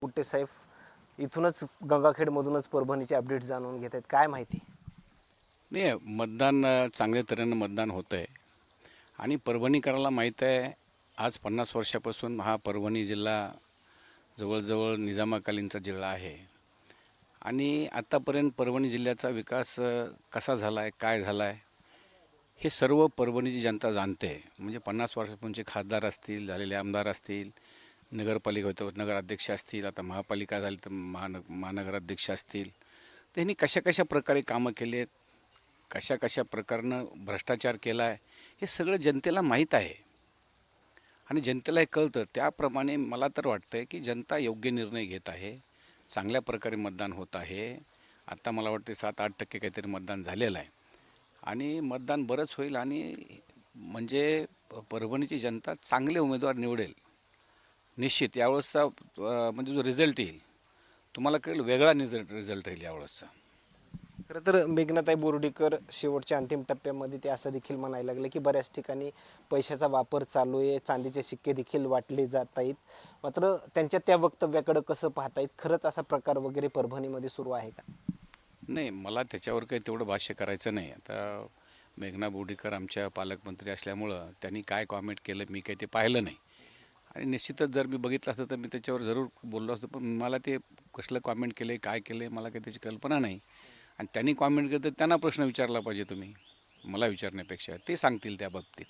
गुट्टे साहेब इथूनच गंगाखेडमधूनच परभणीचे अपडेट जाणून घेत आहेत. काय माहिती? नाही, मतदान चांगल्या तऱ्हेनं मतदान होतं आहे आणि परभणीकरांना माहीत आहे. आज 50 वर्षापासून हा परभणी जिल्हा जवळजवळ निजामाकालीनचा जिल्हा आहे आणि आत्तापर्यंत परभणी जिल्ह्याचा विकास कसा झाला आहे, काय झाला आहे, हे सर्व परभणीची जनता जाणते. म्हणजे 50 वर्षापूर्वीचे खासदार असतील, झालेले आमदार असतील, नगरपालिका होतं नगराध्यक्ष असतील, आता महापालिका झाली तर महानगराध्यक्ष असतील, त्यांनी कशा कशा प्रकारे कामं केली आहेत, कशा कशा प्रकारनं भ्रष्टाचार केला आहे, हे सगळं जनतेला माहीत आहे आणि जनतेला हे कळतं. त्याप्रमाणे मला तर वाटतं आहे की जनता योग्य निर्णय घेत आहे, चांगल्या प्रकारे मतदान होत आहे. आत्ता मला वाटते 7-8% काहीतरी मतदान झालेलं आहे आणि मतदान बरंच होईल आणि म्हणजे परभणीची जनता चांगले उमेदवार निवडेल निश्चित. यावेळेसचा म्हणजे जो रिझल्ट येईल तुम्हाला कळेल, वेगळा रिझल्ट येईल यावेळेसचा. खरं तर मेघनाताई बोर्डीकर शेवटच्या अंतिम टप्प्यामध्ये ते असं देखील म्हणायला लागले की बऱ्याच ठिकाणी पैशाचा वापर चालू आहे, चांदीचे शिक्के देखील वाटले जात आहेत. मात्र त्यांच्या त्या वक्तव्याकडे कसं पाहतायत? खरंच असा प्रकार वगैरे परभणीमध्ये सुरू आहे का? नाही, मला त्याच्यावर काही तेवढं भाष्य करायचं नाही. आता मेघना बोर्डीकर आमच्या पालकमंत्री असल्यामुळं त्यांनी काय कॉमेंट केलं मी काही ते पाहिलं नाही आणि निश्चितच जर मी बघितलं असतं तर मी त्याच्यावर जरूर बोललो असतो. पण मला ते कसलं कॉमेंट केलं आहे, काय केलं आहे, मला काही त्याची कल्पना नाही. आणि त्यांनी कॉमेंट केलं तर त्यांना प्रश्न विचारला पाहिजे तुम्ही, मला विचारण्यापेक्षा. ते सांगतील त्या बाबतीत.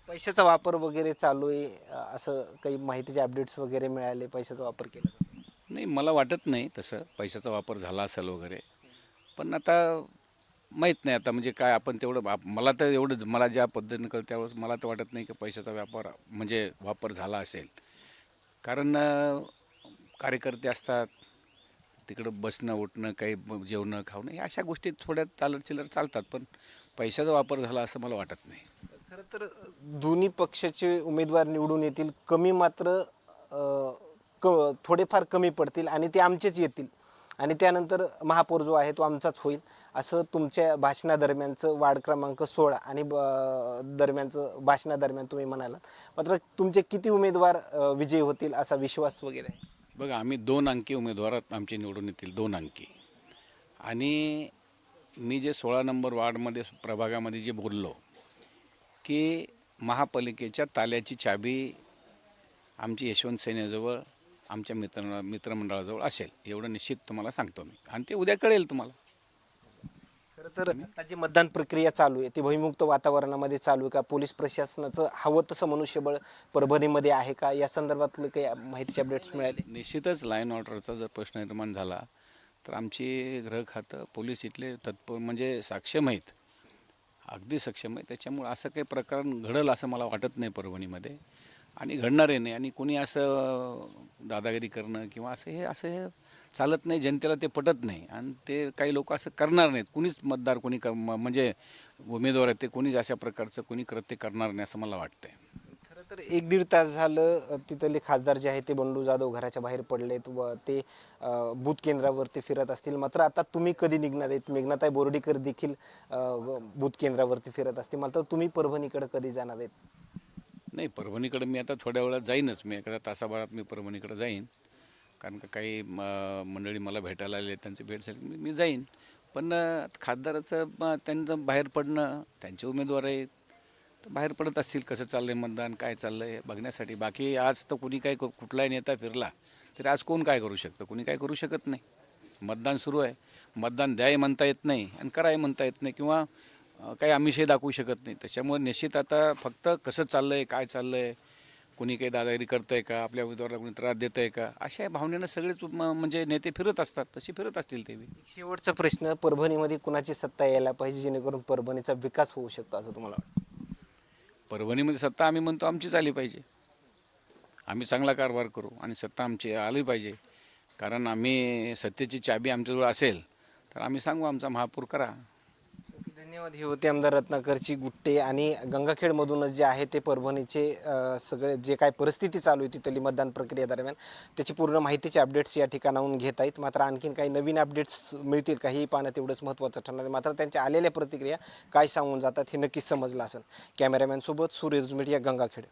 पैशाचा वापर वगैरे चालू आहे असं काही माहितीचे अपडेट्स वगैरे मिळाले? पैशाचा वापर केला जातो? नाही, मला वाटत नाही तसं पैशाचा वापर झाला असेल वगैरे. पण आता माहीत नाही, आता म्हणजे काय आपण तेवढं मला तर एवढं मला ज्या पद्धतीनं कळतं त्यावेळेस मला तर वाटत नाही की पैशाचा व्यापार म्हणजे वापर झाला असेल. कारण कार्यकर्ते असतात, तिकडं बसणं उठणं, काही जेवणं खावणं, या अशा गोष्टी थोड्या चिल्लर चालतात. पण पैशाचा वापर झाला असं मला वाटत नाही. खरं तर दोन्ही पक्षाचे उमेदवार निवडून येतील, कमी मात्र अ, क थोडेफार कमी पडतील आणि ते आमचेच येतील आणि त्यानंतर महापौर जो आहे तो आमचाच होईल, असं तुमच्या भाषणादरम्यानचं वार्ड क्रमांक 16 आणि दरम्यानचं भाषणादरम्यान तुम्ही म्हणालात. मात्र तुमचे किती उमेदवार विजयी होतील असा विश्वास वगैरे आहे? बघा, आम्ही 2 अंकी उमेदवार आमचे निवडून येतील, 2 अंकी. आणि मी जे 16 नंबर वार्डमध्ये प्रभागामध्ये जे बोललो की महापालिकेच्या ताल्याची चाबी आमची यशवंत सेनेजवळ, आमच्या मित्रमंडळाजवळ असेल, एवढं निश्चित तुम्हाला सांगतो मी. आणि ते उद्या कळेल तुम्हाला. खरं तर आता जी मतदान प्रक्रिया चालू आहे ती भयमुक्त वातावरणामध्ये चालू आहे का? पोलीस प्रशासनाचं हवं तसं मनुष्यबळ परभणीमध्ये आहे का? या संदर्भातले काही माहितीचे अपडेट्स मिळाले? निश्चितच लाईन ऑर्डरचा जर प्रश्न निर्माण झाला तर आमची गृह खातं, पोलीस इथले म्हणजे सक्षम आहेत, अगदी सक्षम आहे. त्याच्यामुळं असं काही प्रकार घडेल असं मला वाटत नाही परभणीमध्ये आणि घडणारही नाही. आणि कोणी असं दादागिरी करणं किंवा असं हे चालत नाही. जनतेला ते पटत नाही आणि ते काही लोक असं करणार नाहीत. कुणीच मतदार कोणी म्हणजे उमेदवार आहेत ते कोणीच अशा प्रकारचं कोणी कृत्य करणार नाही असं मला वाटतंय. खरं तर 1-1.5 तास झालं तिथले खासदार जे आहे ते बंडू जाधव घराच्या बाहेर पडलेत व ते बूथ केंद्रावरती फिरत असतील. मात्र आता तुम्ही कधी निघणार आहेत? मेघनाताई बोर्डीकर देखील बूथ केंद्रावरती फिरत असतील. मात्र तुम्ही परभणीकडे कधी जाणार आहेत? नाही, परभणीकडे मी आता थोड्या वेळात जाईनच. मी एखाद्या तासाभरात मी परभणीकडे जाईन. कारण का काही मंडळी मला भेटायला आले, त्यांची भेट झाली मी जाईन. पण खासदाराचं त्यांचं बाहेर पडणं, त्यांचे उमेदवार आहेत तर बाहेर पडत असतील. कसं चाललं आहे मतदान, काय चाललं आहे बघण्यासाठी. बाकी आज तर कुणी काही कुठलाही नेता फिरला तरी आज कोण काय करू शकतं? कुणी काय करू शकत नाही. मतदान सुरू आहे. मतदान द्याय म्हणता येत नाही आणि कराय म्हणता येत नाही किंवा काही आमिषही दाखवू शकत नाही. त्याच्यामुळे निश्चित आता फक्त कसं चाललं आहे, काय चाललं आहे, कोणी काही दादागिरी करतं आहे का, आपल्या उमेदवाराला कोणी त्रास देतं आहे का, अशा भावनेनं सगळेच म्हणजे नेते फिरत असतात. तशी फिरत असतील ते बी. शेवटचा प्रश्न, परभणीमध्ये कुणाची सत्ता यायला पाहिजे जेणेकरून परभणीचा विकास होऊ शकतो असं तुम्हाला वाटतं? परभणीमध्ये सत्ता आम्ही म्हणतो आमचीच आली पाहिजे. आम्ही चांगला कारभार करू आणि सत्ता आमची आली पाहिजे. कारण आम्ही सत्तेची चाबी आमच्याजवळ असेल तर आम्ही सांगू आमचा महापौर करा. धन्यवाद. हे होते आमदार रत्नाकरची गुट्टे आणि गंगाखेडमधूनच जे आहे ते परभणीचे सगळे जे काय परिस्थिती चालू आहे तिथली मतदान प्रक्रिया दरम्यान त्याची पूर्ण माहितीचे अपडेट्स या ठिकाणाहून घेत आहेत. मात्र आणखीन काही नवीन अपडेट्स मिळतील का हे पाहणं तेवढंच महत्त्वाचं ठरणार आहे. मात्र त्यांच्या आलेल्या प्रतिक्रिया काय सांगून जातात हे नक्कीच समजलं असेल. कॅमेरामॅनसोबत सूर्य रुजमिट या गंगाखेड.